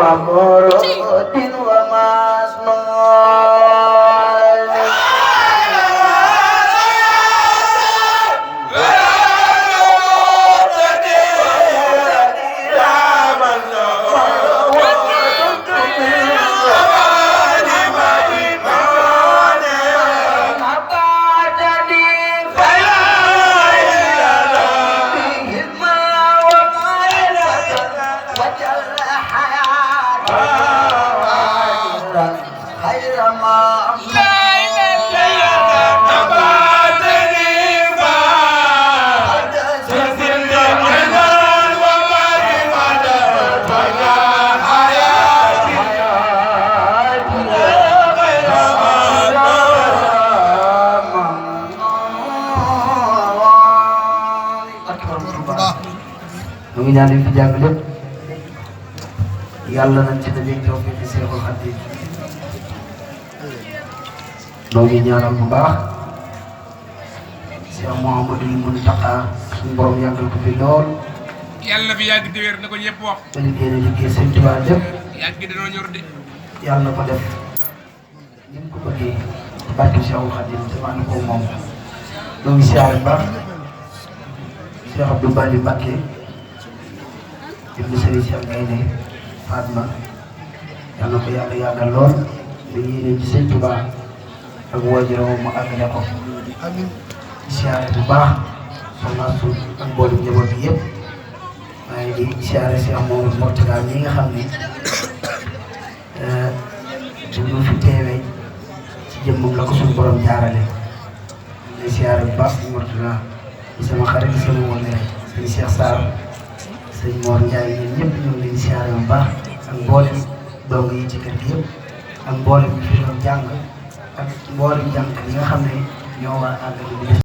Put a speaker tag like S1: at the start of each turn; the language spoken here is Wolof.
S1: Mamorotin wa masnun ñaan fi jàng lépp yàlla nañ ci dajeeg taw bi ci Seexul Xadiim noo ngi ñaanal bu baax Cheikh Mouhamadoul Mountakha suñu borom yàggal ko fi lool
S2: yàlla fi yàgg di wér na ko ñëpp wax
S1: ba liggéey Sëñ Tuubaa lépp
S2: yàgg dañoo ñor de
S1: yàlla na ko def ni mu ko bëggee barke Seexul Xadiim te maa ngi ko moom noo ngi siyaare bu baax Cheikh Abdou Bali Mbacké ibnu Sëriñ Cheikh Gaynde Fatma yàlla na ko yàlla yàggal lool ba yéene ci Sëñ Tuubaa ak waajuram mu àggale ko siyaare bu baax soxna su ak mboolem njaboot bi yëpp waaye di siyaare si amoon Mourtada ñi nga xam ne bu ñu fi teewee ci jëmmam la ko suñu borom jaarale di siyaare bu baax Mourtada di sama xarit di sama wóllare sëñ Cheikh Sarr sëñ Mor Ndiaye ñun ñëpp ñu ngi leen di siyaare bu baax ak mboolem dong yi ci kër gi yëpp ak mboolem fi doon jàng ak mboolem jàng yi nga xam ne ñoo war a àggali